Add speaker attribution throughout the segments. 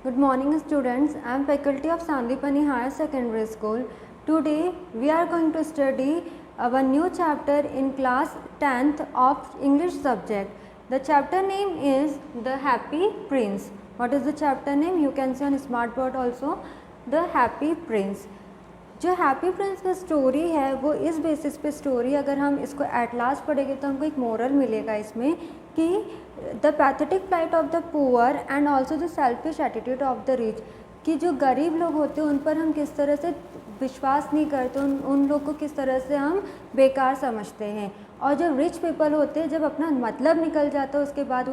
Speaker 1: Good morning students, I am faculty of Sandipani Higher Secondary School. Today we are going to study our new chapter in class 10th of English subject. The chapter name is The Happy Prince. What is the chapter name? You can see on smart board also, The Happy Prince. जो happy Prince का story है वो इस basis पे story, अगर हम इसको at last पढ़ेंगे तो हमको एक मोरल मिलेगा इसमें कि the pathetic plight of the poor and also the selfish attitude of the rich, कि जो गरीब लोग होते हैं उन पर हम किस तरह से विश्वास नहीं करते, उन लोग को किस तरह से हम बेकार समझते हैं, और जो रिच पीपल होते हैं जब अपना मतलब निकल जाता है उसके बाद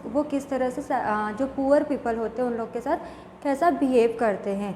Speaker 1: वो किस तरह से जो पुअर पीपल होते हैं उन लोग के साथ कैसा बिहेव करते हैं।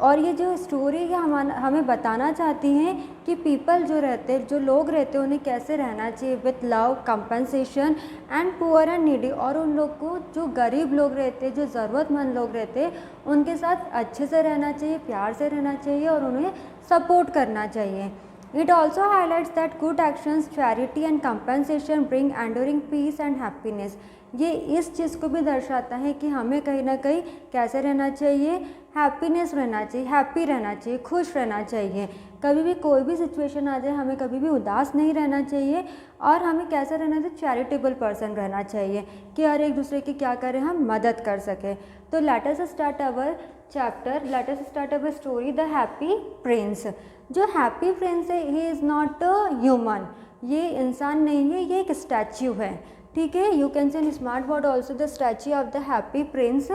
Speaker 1: और ये जो स्टोरी है हमें बताना चाहती हैं कि पीपल जो लोग रहते हैं उन्हें कैसे रहना चाहिए with love, compensation and poor and needy, और उन लोग को जो गरीब लोग रहते हैं, जो ज़रूरतमंद लोग रहते हैं, उनके साथ अच्छे से रहना चाहिए, प्यार से रहना चाहिए और उन्हें सपोर्ट करना चाहिए। It also highlights that good actions, charity and compensation bring enduring peace and happiness. ये इस चीज़ को भी दर्शाता है कि हमें कहीं ना कहीं कैसे रहना चाहिए, हैप्पीनेस रहना चाहिए, हैप्पी रहना चाहिए, खुश रहना चाहिए। कभी भी कोई भी सिचुएशन आ जाए हमें कभी भी उदास नहीं रहना चाहिए, और हमें कैसे रहना चाहिए, चैरिटेबल पर्सन रहना चाहिए कि हर एक दूसरे की क्या करें, हम मदद कर सकें। तो let us start our chapter, let us start our story the happy Prince. जो हैप्पी प्रिंस है he is not a human, ये इंसान नहीं है, ये एक स्टैच्यू है, ठीक है। You can see in smart board also the statue of the happy Prince.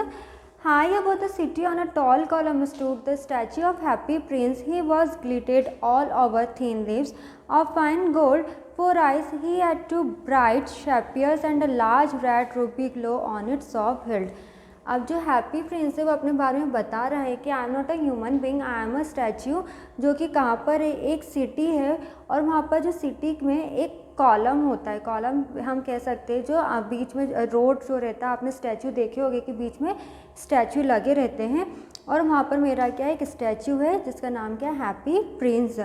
Speaker 1: High above the city on a tall column stood the statue of Happy Prince. He was glittered all over thin leaves of fine gold. For eyes he had two bright shapiers and a large red ruby glow on its soft hilt. अब जो happy Prince है वो अपने बारे में बता रहा है कि I am not a human being, I am a statue, जो कि कहाँ पर है, एक सिटी है, और वहाँ पर जो सिटी में एक कॉलम होता है, कॉलम हम कह सकते हैं, जो बीच में रोड जो रहता है, आपने स्टैचू देखे होंगे कि बीच में स्टैचू लगे रहते हैं, और वहाँ पर मेरा क्या एक स्टैचू है जिसका नाम क्या है, हैप्पी प्रिंस।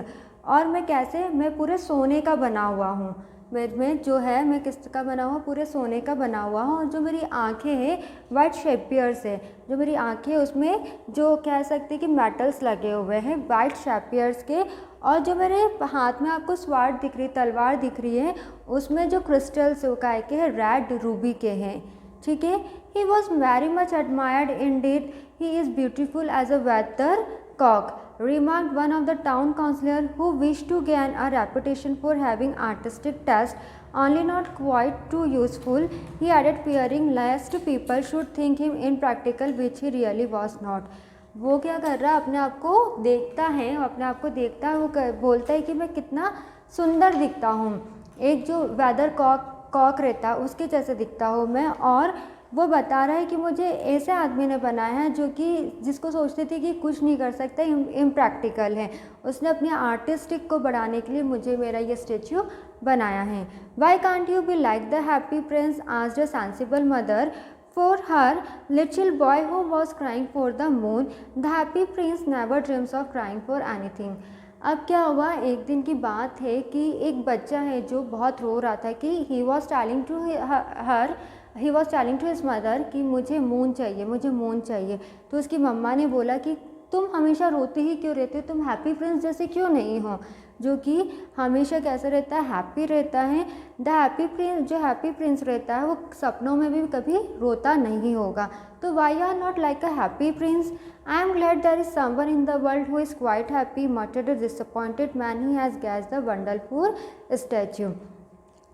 Speaker 1: और मैं पूरे सोने का बना हुआ हूँ, मैं जो है मैं किसका बना हुआ, पूरे सोने का बना हुआ हूँ, और जो मेरी आँखें हैं वाइट शेपियर्स है, जो मेरी आँखें उसमें जो कह सकते हैं कि मेटल्स लगे हुए हैं वाइट शेपियर्स के, और जो मेरे हाथ में आपको स्वार्ड दिख रही, तलवार दिख रही है, उसमें जो क्रिस्टल्स काय के हैं, रेड रूबी के हैं, ठीक है। He was very much admired indeed, he is beautiful as a weather cock, remarked one of the town councillor who wished to gain a reputation for having artistic taste, only not quite too useful. He added, fearing lest people should think him impractical, which he really was not. वो क्या कर रहा है, अपने आप को देखता है, अपने आप को देखता है, वो बोलता है कि मैं कितना सुंदर दिखता हूँ, एक जो वेदर कॉक रहता है उसके जैसे दिखता हूँ मैं, और वो बता रहा है कि मुझे ऐसे आदमी ने बनाया है जो कि जिसको सोचते थे कि कुछ नहीं कर सकता, इम्प्रैक्टिकल है, उसने अपने आर्टिस्टिक को बढ़ाने के लिए मुझे मेरा ये स्टेच्यू बनाया है। Why can't you be like the happy Prince, asked a sensible mother for her little boy who was crying for the moon. The happy Prince never dreams of crying for anything. अब क्या हुआ, एक दिन की बात है कि एक बच्चा है जो बहुत रो रहा था कि he was telling to his mother कि मुझे मून चाहिए, मुझे मून चाहिए। तो उसकी मम्मा ने बोला कि तुम हमेशा रोते ही क्यों रहते हो, तुम हैप्पी प्रिंस जैसे क्यों नहीं हो, जो कि हमेशा कैसे रहता है, हैप्पी रहता है। द हैप्पी प्रिंस, जो हैप्पी प्रिंस रहता है वो सपनों में भी कभी रोता नहीं होगा। तो why are not like a happy prince, I am glad there is someone in the world who is quite happy, muttered a disappointed man, he has gazed the wonderful statue.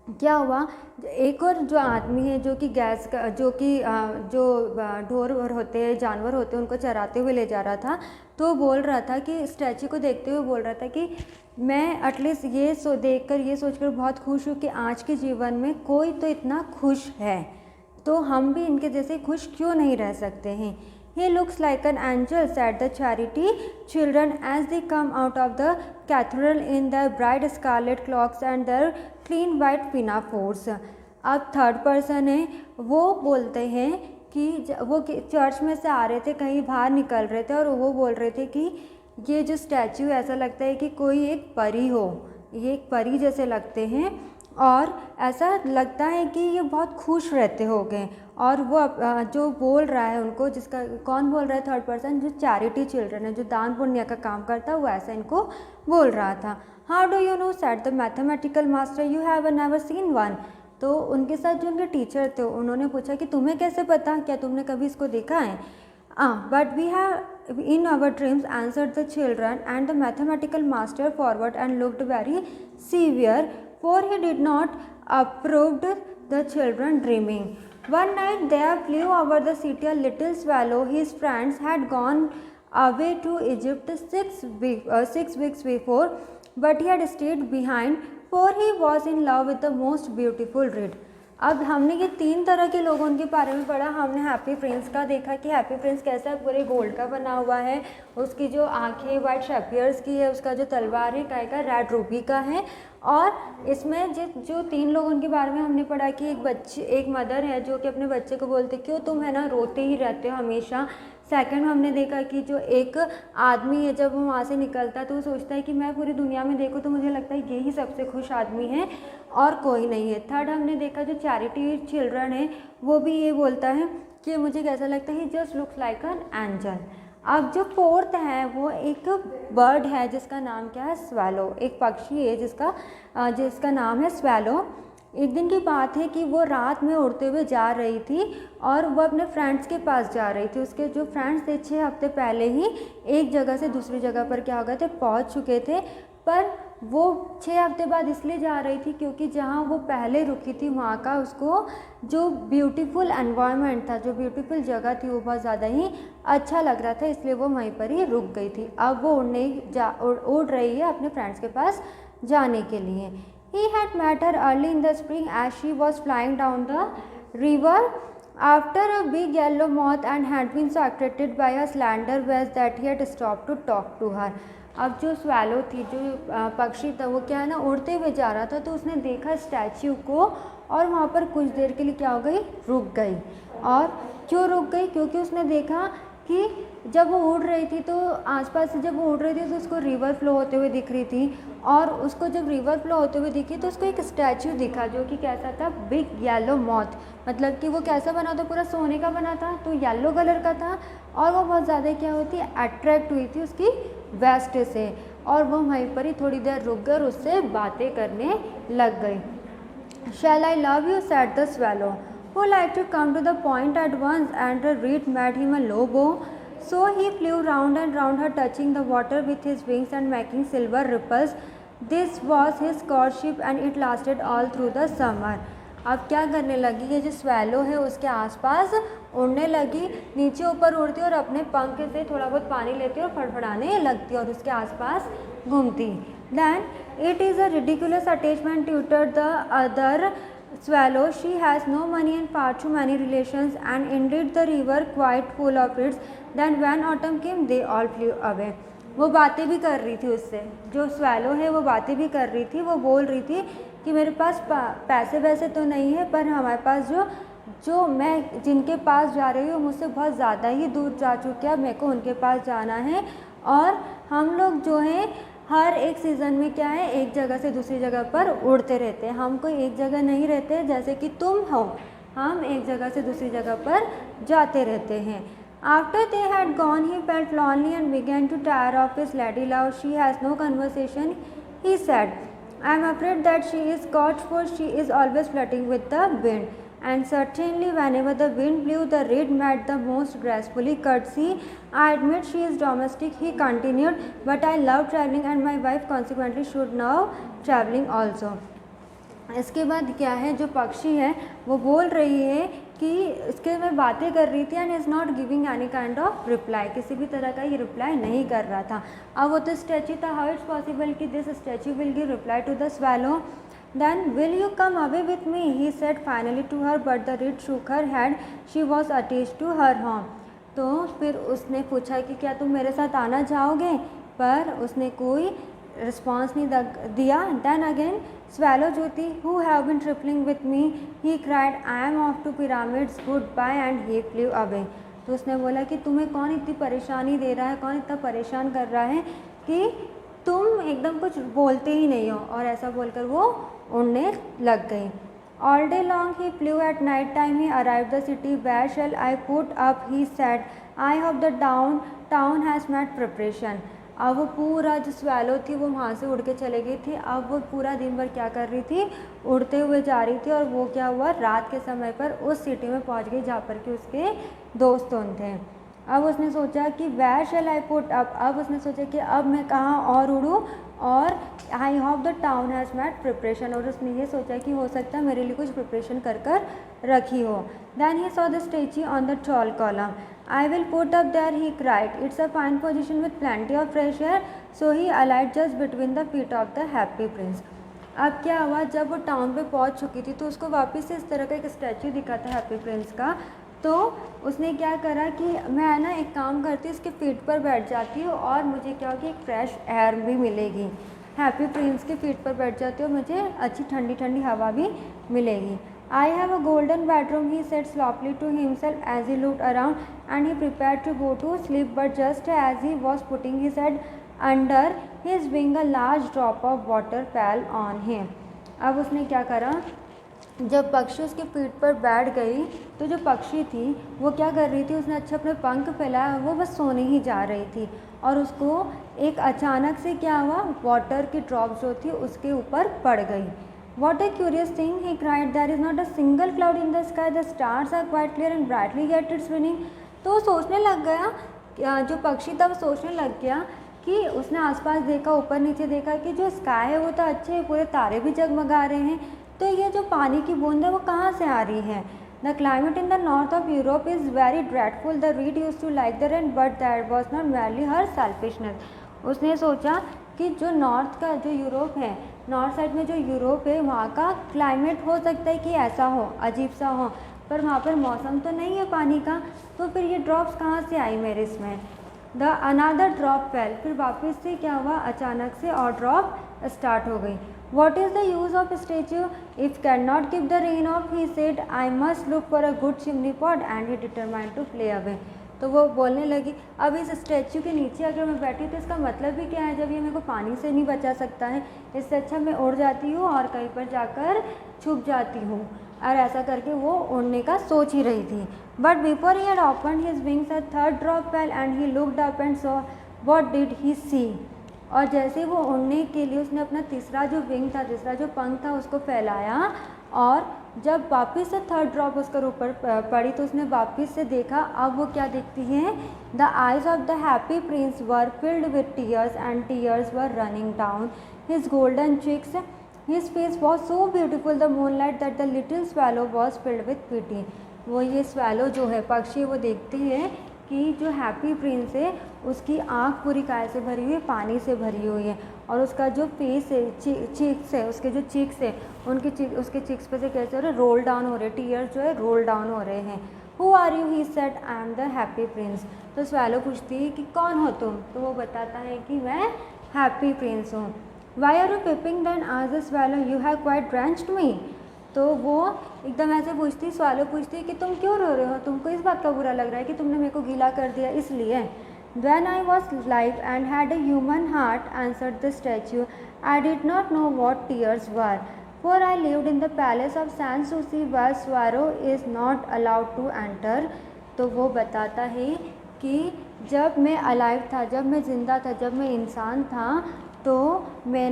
Speaker 1: क्या हुआ, एक और जो आदमी है जो कि गैस का जो ढोर होते हैं, जानवर होते हैं, उनको चराते हुए ले जा रहा था, तो बोल रहा था कि स्टैचू को देखते हुए बोल रहा था कि मैं एटलीस्ट ये देखकर ये सोचकर बहुत खुश हूँ कि आज के जीवन में कोई तो इतना खुश है, तो हम भी इनके जैसे खुश क्यों नहीं रह सकते हैं। He looks like an angel, said the charity children as they come out of the cathedral in their bright scarlet cloaks and their clean white pinafores. अब थर्ड पर्सन है, वो बोलते हैं कि वो चर्च में से आ रहे थे, कहीं बाहर निकल रहे थे, और वो बोल रहे थे कि ये जो स्टैचू ऐसा लगता है कि कोई एक परी हो, ये एक परी जैसे लगते हैं, और ऐसा लगता है कि ये बहुत खुश रहते हो गए। और वो जो बोल रहा है उनको, जिसका कौन बोल रहा है, थर्ड पर्सन, जो चैरिटी चिल्ड्रन है, जो दान पुण्य का काम करता है, वो ऐसा इनको बोल रहा था। How do you know, said the mathematical master, you have never seen one. तो उनके साथ जो उनके टीचर थे उन्होंने पूछा कि तुम्हें कैसे पता, क्या तुमने कभी इसको देखा है? But we have in our dreams answered the children, and the mathematical master forward and looked very severe, for he did not approved the children dreaming. One night there flew over the city a little swallow. His friends had gone away to Egypt 6 weeks before, but he had stayed behind, for he was in love with the most beautiful reed. अब हमने ये 3 तरह के लोगों के बारे में पढ़ा। हमने हैप्पी प्रिंस का देखा कि हैप्पी प्रिंस कैसा है, पूरे गोल्ड का बना हुआ है, उसकी जो आंखें वाइट शेपियर्स की है, उसका जो तलवार है काय का, रेड रूबी का है। और इसमें जो 3 लोगों के बारे में हमने पढ़ा कि एक मदर है जो कि अपने बच्चे को बोलते क्यों तुम है ना रोते ही रहते हो हमेशा। सेकंड हमने देखा कि जो एक आदमी है जब वो वहाँ से निकलता है तो वो सोचता है कि मैं पूरी दुनिया में देखूँ तो मुझे लगता है यही सबसे खुश आदमी है और कोई नहीं है। थर्ड हमने देखा जो चैरिटी चिल्ड्रन है वो भी ये बोलता है कि मुझे कैसा लगता है, he just looks like an angel. अब जो फोर्थ है वो एक बर्ड है जिसका नाम क्या है, स्वैलो। एक पक्षी है जिसका नाम है स्वैलो। एक दिन की बात है कि वो रात में उड़ते हुए जा रही थी और वो अपने फ्रेंड्स के पास जा रही थी। उसके जो फ्रेंड्स थे 6 हफ्ते पहले ही एक जगह से दूसरी जगह पर क्या हो गए थे, पहुंच चुके थे, पर वो 6 हफ्ते बाद इसलिए जा रही थी क्योंकि जहाँ वो पहले रुकी थी वहाँ का उसको जो ब्यूटीफुल एनवायरनमेंट था, जो ब्यूटीफुल जगह थी, वो बहुत ज़्यादा ही अच्छा लग रहा था, इसलिए वो वहीं पर ही रुक गई थी। अब वो उड़ रही है अपने फ्रेंड्स के पास जाने के लिए। He had met her early in the spring as she was flying down the river after a big yellow moth and had been so attracted by her slender wings that he had stopped to talk to her. अब जो swallow थी, जो पक्षी था, वो क्या है ना उड़ते हुए जा रहा था तो उसने देखा स्टैच्यू को और वहाँ पर कुछ देर के लिए क्या हो गई, रुक गई। और क्यों रुक गई, क्योंकि उसने देखा कि जब वो उड़ रही थी तो आसपास से जब वो उड़ रही थी तो उसको रिवर फ्लो होते हुए दिख रही थी और उसको जब रिवर फ्लो होते हुए दिखी तो उसको एक स्टैचू दिखा जो कि कैसा था, बिग येलो मॉथ, मतलब कि वो कैसा बना था, पूरा सोने का बना था, तो येलो कलर का था और वो बहुत ज़्यादा क्या होती है, अट्रैक्ट हुई थी उसकी वेस्ट से और वो वहीं पर ही थोड़ी देर रुक गई और उससे बातें करने लग गई। Shall I love you, said the swallow, who liked to come to the point at once, and the reed made him a low bow. So he flew round and round her, touching the water with his wings and making silver ripples. This was his courtship and it lasted all through the summer. अब क्या करने लगी, ये जो swallow है उसके आसपास उड़ने लगी, नीचे ऊपर उड़ती और अपने पंख से थोड़ा बहुत पानी लेती और फड़फड़ाने लगती और उसके आसपास घूमती। Then it is a ridiculous attachment, tutored the other swallow. She has no money and far too many relations, and indeed the river quite full of it. Then when autumn came, they all flew away. वो बातें भी कर रही थी उससे, जो swallow है वो बातें भी कर रही थी, वो बोल रही थी कि मेरे पास पैसे वैसे तो नहीं है पर हमारे पास जो मैं जिनके पास जा रही हूँ मुझसे बहुत ज़्यादा ही दूर जा चुके हैं, मेरे को उनके पास जाना है। और हम लोग जो हैं हर एक सीज़न में क्या है, एक जगह से दूसरी जगह पर उड़ते रहते हैं, हम कोई एक जगह नहीं रहते जैसे कि तुम हो, हम एक जगह से दूसरी जगह पर जाते रहते हैं। After they had gone, he felt lonely and began to tire of his lady love. She has no conversation, he said. I am afraid that she is caught, for she is always flirting with the wind. And certainly whenever the wind blew, the reed made the most gracefully curtsy. I admit she is domestic, he continued, but I love travelling and my wife consequently should now travelling also. इसके बाद क्या है, जो पक्षी है वो बोल रही है कि इसके में बातें कर रही थी and is not giving any kind of reply, किसी भी तरह का ये रिप्लाई नहीं कर रहा था। अब वो तो स्टैचू था, हाउ इट्स पॉसिबल कि this statue will give reply to the swallow. Then will you come away with me? He said finally to her, but the reed shook her head. She was attached to her home. तो फिर उसने पूछा कि क्या तुम मेरे साथ आना चाहोगे, पर उसने कोई रिस्पॉन्स नहीं दिया। Then again swallow जो थी, who have been trifling with me, he cried, I am off to pyramids, goodbye, and he flew away. तो उसने बोला कि तुम्हें कौन इतनी परेशानी दे रहा है, कौन इतना परेशान कर रहा है कि तुम एकदम कुछ बोलते ही नहीं हो, और ऐसा बोलकर वो उड़ने लग गई। All day long he flew. At night time he arrived the city. Where shall I put up? He said. I hope the town has made preparation. अब वो पूरा जो स्वैलो थी वो वहाँ से उड़ के चले गई थी। अब वो पूरा दिन भर क्या कर रही थी, उड़ते हुए जा रही थी। और वो क्या हुआ, रात के समय पर उस सिटी में पहुँच गई जहाँ पर कि उसके दोस्त थे। अब उसने सोचा कि where shall I put up, अब उसने सोचा कि अब मैं कहाँ और उड़ूँ, और I hope the town has made preparation, और उसने ये सोचा कि हो सकता है मेरे लिए कुछ प्रिपरेशन कर रखी हो। Then he saw the statue on the tall column. I will put up there, he cried. It's a fine position with plenty of fresh air, so he alighted just between the feet of the happy prince. अब क्या हुआ, जब वो town पे पहुंच चुकी थी तो उसको वापस से इस तरह का एक स्टैचू दिखा था हैप्पी प्रिंस का। तो उसने क्या करा कि मैं ना एक काम करती हूँ, इसके फीट पर बैठ जाती हूँ और मुझे क्या होगी, एक फ्रेश एयर भी मिलेगी। हैप्पी प्रिंस के फीट पर बैठ जाती हूँ, मुझे अच्छी ठंडी ठंडी हवा भी मिलेगी। I have a golden bedroom, he said sloppily to himself as he looked around and he prepared to go to sleep, but just as he was putting his head under his wing a large drop of water fell on him. अब उसने क्या करा, जब पक्षी उसके पीठ पर बैठ गई तो जो पक्षी थी वो क्या कर रही थी, उसने अच्छे अपने पंख फैलाया, वो बस सोने ही जा रही थी। और उसको एक अचानक से क्या हुआ, वाटर की ड्रॉप जो थी उसके ऊपर पड़ गई। What a curious thing, he cried, there is not a single cloud in the sky, the stars are quite clear and brightly get it's winning. तो वो सोचने लग गया, जो पक्षी था वो सोचने लग गया कि उसने आसपास देखा, ऊपर नीचे देखा कि जो स्काई है वो तो अच्छे, पूरे तारे भी जगमगा रहे हैं, तो ये जो पानी की बूंद है वो कहाँ से आ रही है। The climate in the north of Europe is very dreadful, the reed use to like the rain but that was not merely her selfishness. उसने सोचा कि जो नॉर्थ का जो यूरोप है, नॉर्थ साइड में जो यूरोप है वहाँ का क्लाइमेट हो सकता है कि ऐसा हो, अजीब सा हो, पर वहाँ पर मौसम तो नहीं है पानी का, तो फिर ये ड्रॉप्स कहाँ से आई मेरे इसमें। द अनादर ड्रॉप फेल, फिर वापस से क्या हुआ, अचानक से और ड्रॉप स्टार्ट हो गई। What is the use of a statue if cannot keep the rain off? He said, I must look for a good chimney pot, and he determined to fly away. तो वो बोलने लगी, अब इस statue के नीचे अगर मैं बैठी तो इसका मतलब भी क्या है, जब ये मेरे को पानी से नहीं बचा सकता है, इससे अच्छा मैं उड़ जाती हूँ और कहीं पर जाकर छुप जाती हूँ। और ऐसा करके वो उड़ने का सोच ही रही थी। But before he had opened his wings a third drop fell and he looked up and saw what did he see. और जैसे वो उड़ने के लिए उसने अपना तीसरा जो विंग था, तीसरा जो पंख था उसको फैलाया, और जब वापस से थर्ड ड्रॉप उसके ऊपर पड़ी तो उसने वापस से देखा। अब वो क्या देखती है, the eyes of the happy Prince were filled with tears and tears were running down his golden cheeks, his face was so beautiful the moonlight that the little swallow was filled with pity. वो ये swallow जो है पक्षी, वो देखती है कि जो हैप्पी प्रिंस है उसकी आँख पूरी काय से भरी हुई है, पानी से भरी हुई है, और उसका जो फेस है, चीक्स है, उसके जो चिक्स है उसके चिक्स पे से कैसे हो रहे, रोल डाउन हो रहे, टीयर्स जो है रोल डाउन हो रहे हैं। Who are you, he said, I am the happy prince. तो स्वैलो पूछती है कि कौन हो तुम, तो वो बताता है कि मैं हैप्पी प्रिंस हूँ। Why are you peeping then आज the swallow, you have quite drenched me. तो वो एकदम ऐसे पूछती, स्वैलो पूछती है कि तुम क्यों रो रहे हो, तुमको इस बात का बुरा लग रहा है कि तुमने मेरे को गीला कर दिया इसलिए। When I was live and had a human heart, answered the statue, I did not know what tears were, for I lived in the palace of Sanssouci where Swallow is not allowed to enter। तो वो बताता है कि जब मैं alive था, जब मैं ज़िंदा था, जब मैं इंसान था, तो मैं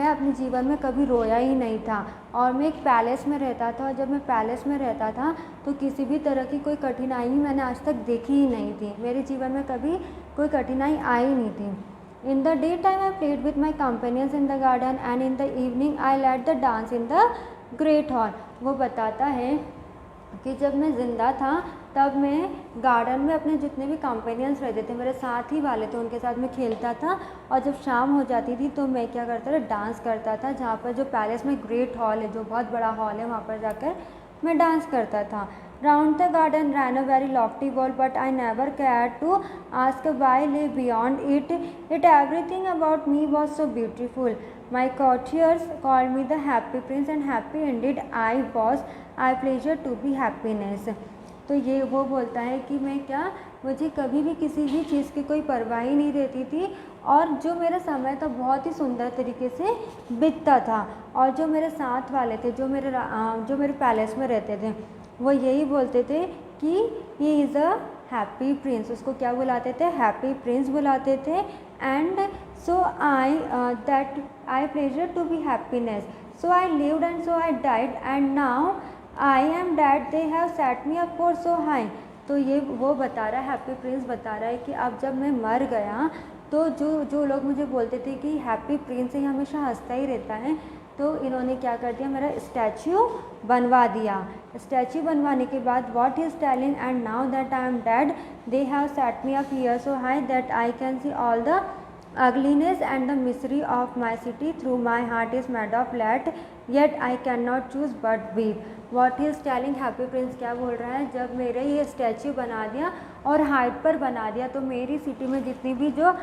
Speaker 1: अपने जीवन में कभी रोया ही नहीं था, और मैं एक पैलेस में रहता था, और जब मैं पैलेस में रहता था तो किसी भी तरह की कोई कठिनाई मैंने आज तक देखी ही नहीं थी, मेरे जीवन में कभी कोई कठिनाई आई नहीं थी। In the day time I played with my companions in the garden and in the evening I led the dance in the great hall. वो बताता है कि जब मैं ज़िंदा था तब मैं गार्डन में अपने जितने भी कंपेनियंस रहते थे, मेरे साथ ही वाले थे, उनके साथ मैं खेलता था, और जब शाम हो जाती थी तो मैं क्या करता था, डांस करता था, जहाँ पर जो पैलेस में ग्रेट हॉल है, जो बहुत बड़ा हॉल है, वहाँ पर जाकर मैं डांस करता था। Round the garden ran a very lofty wall but I never care to ask why lay beyond it everything about me was so beautiful. My courtiers called me the happy prince and happy indeed I was, I pleasure to be happiness। तो ये वो बोलता है कि मैं क्या, मुझे कभी भी किसी भी चीज़ की कोई परवाह ही नहीं रहती थी, और जो मेरा समय था बहुत ही सुंदर तरीके से बीतता था। और जो मेरे साथ वाले थे, जो मेरे पैलेस में रहते थे, वो यही बोलते थे कि he is a happy prince. उसको क्या बुलाते थे? हैप्पी प्रिंस बुलाते थे। And so I that I pleasure to be happiness, so I lived and so I died and now I am dead, they have set me up for so high. तो ये वो बता रहा है, happy Prince बता रहा है कि अब जब मैं मर गया तो जो लोग मुझे बोलते थे कि हैप्पी प्रिंस ही हमेशा हंसता ही रहता है, तो इन्होंने क्या कर दिया, मेरा स्टैचू बनवा दिया। स्टैचू बनवाने के बाद what he is telling, and now that I am dead they have set me up here so high that I can see all the ugliness and the misery of my city through my heart is made of lead yet I cannot choose but weep. What he is telling, happy Prince क्या बोल रहा है, जब मेरे ये statue बना दिया और हाइट पर बना दिया तो मेरी सिटी में जितनी भी जो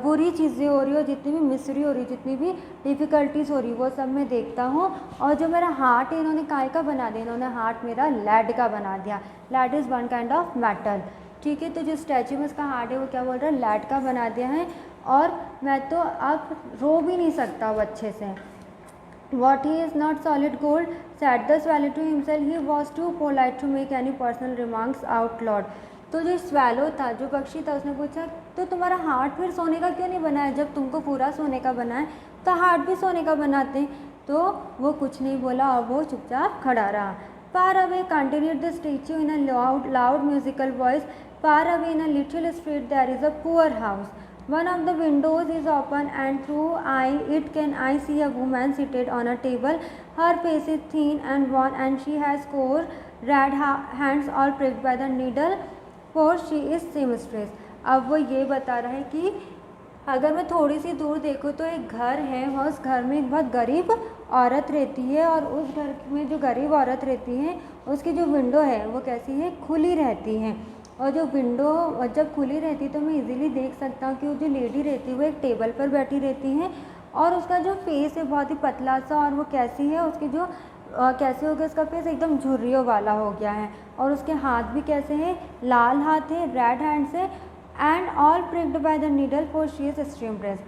Speaker 1: बुरी चीज़ें हो रही हो, जितनी भी मिसरी हो रही, जितनी भी डिफ़िकल्टीज़ हो रही, वो सब मैं देखता हूँ। और जो मेरा हार्ट है इन्होंने काय का बना दिया, इन्होंने हार्ट मेरा लेड का बना दिया। Lead is one kind of metal, ठीक है। तो जो स्टैचू में उसका हार्ट है वो क्या बोल रहा है, लेड का बना दिया है, और मैं तो अब रो भी नहीं सकता वो अच्छे से। What he is not solid gold, said the swallow to himself, he was too polite to make any personal remarks out loud. तो जो स्वैलो था, जो पक्षी था, उसने पूछा तो तुम्हारा हार्ट फिर सोने का क्यों नहीं बना है, जब तुमको पूरा सोने का बना है तो हार्ट भी सोने का बनाते हैं। तो वो कुछ नहीं बोला और वो चुपचाप खड़ा रहा। Far away continued the statue in a loud musical voice. Far away in a little street there is a poor house. One of the windows is open and through it can I see a woman seated on a table. Her face is thin and worn and she has four red hands all pricked by the needle, for she is seamstress. अब वो ये बता रहा है कि अगर मैं थोड़ी सी दूर देखूँ तो एक घर है, और उस घर में एक बहुत गरीब औरत रहती है, और उस घर में जो गरीब औरत रहती है उसकी जो विंडो है वो कैसी है, खुली रहती है। और जो विंडो जब खुली रहती है तो मैं इजीली देख सकता हूँ कि वो जो लेडी रहती है वो एक टेबल पर बैठी रहती है, और उसका जो फेस है बहुत ही पतला सा, और वो कैसी है, उसकी जो कैसे हो गया, उसका फेस एकदम झुर्रियों वाला हो गया है, और उसके हाथ भी कैसे हैं, लाल हाथ है, रेड हैंड्स है, and all pricked by the needle, for she is seamstress.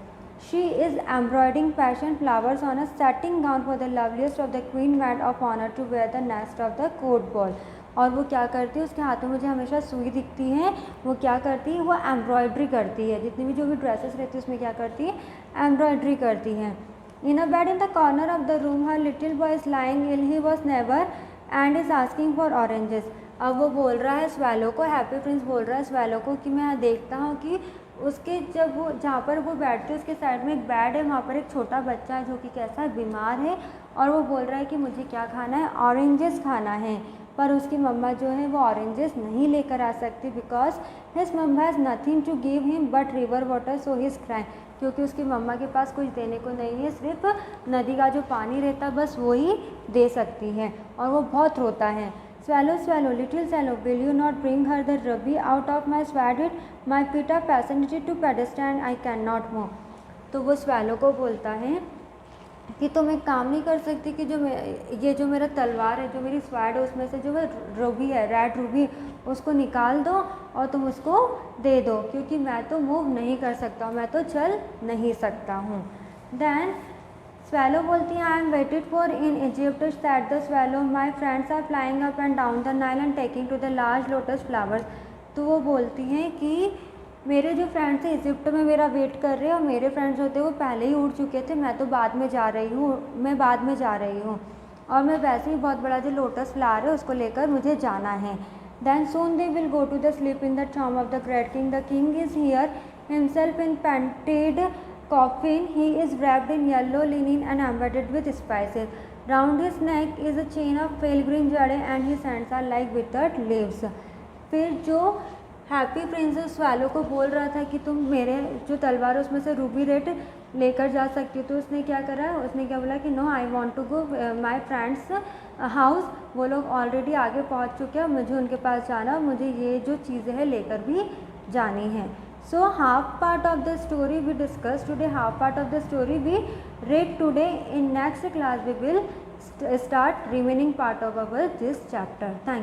Speaker 1: She is embroidering passion flowers on a satin gown for the loveliest of the queen maid of honor to wear the nest of the court ball. और वो क्या करती है, उसके हाथों में मुझे हमेशा सुई दिखती है, वो क्या करती है, वो एम्ब्रॉयड्री करती है, जितनी भी जो भी ड्रेसेस रहती है उसमें क्या करती है, एम्ब्रॉयड्री करती है। In a bed in the corner of the room her little boy is lying ill, he was never and is asking for oranges. अब वो बोल रहा है स्वैलो को, हैप्पी प्रिंस बोल रहा है स्वैलो को कि मैं देखता हूँ कि उसके जब वो जहाँ पर वो बैठते उसके साइड में एक बेड है, वहाँ पर एक छोटा बच्चा है जो कि कैसा है, बीमार है, और वो बोल रहा है कि मुझे क्या खाना है, ऑरेंजेस खाना है। पर उसकी मम्मा जो है वो ऑरेंजेस नहीं लेकर आ सकती, because his mamma has nothing to give him but river water, so he is crying. क्योंकि उसकी मम्मा के पास कुछ देने को नहीं है, सिर्फ नदी का जो पानी रहता है बस वो ही दे सकती है, और वो बहुत रोता है। Swallow, swallow, little swallow, will you not bring her the ruby out of my swaddle? My feet are fastened to pedestal and I cannot move. तो वो स्वैलो को बोलता है कि तुम एक काम नहीं कर सकती कि ये जो मेरा तलवार है, जो मेरी स्वैड है, उसमें से जो रूबी है, रेड रूबी, उसको निकाल दो और तुम उसको दे दो, क्योंकि मैं तो मूव नहीं कर सकता हूँ, मैं तो चल नहीं सकता हूँ। देन स्वैलो बोलती है, I am waited for in Egypt, said the swallow, my friends are flying up and down the Nile and taking to the large lotus flowers. तो वो बोलती हैं कि मेरे जो फ्रेंड्स हैं इजिप्ट में मेरा वेट कर रहे हैं, और मेरे फ्रेंड्स होते वो पहले ही उड़ चुके थे, मैं तो बाद में जा रही हूँ, और मैं वैसे ही बहुत बड़ा जो लोटस फ्लावर है उसको लेकर मुझे जाना है। Then soon they will go to the sleep in the tomb of the great king, the king is here himself in painted coffin, he is wrapped in yellow linen and embedded with spices. Round his neck is a chain of pale green jade and his hands are like withered leaves. फिर जो happy Prince swallow को बोल रहा था कि तुम मेरे जो तलवार उसमें से रूबी रेड लेकर जा सकती हो, तो उसने क्या करा, उसने क्या बोला कि no, I want to go my friends house. वो लोग ऑलरेडी आगे पहुँच चुके हैं, मुझे उनके पास जाना, मुझे ये जो चीज़ें हैं लेकर भी जानी है। So half part of the story we discussed today, half part of the story we read today. In next class we will start remaining part of our this chapter. Thank you.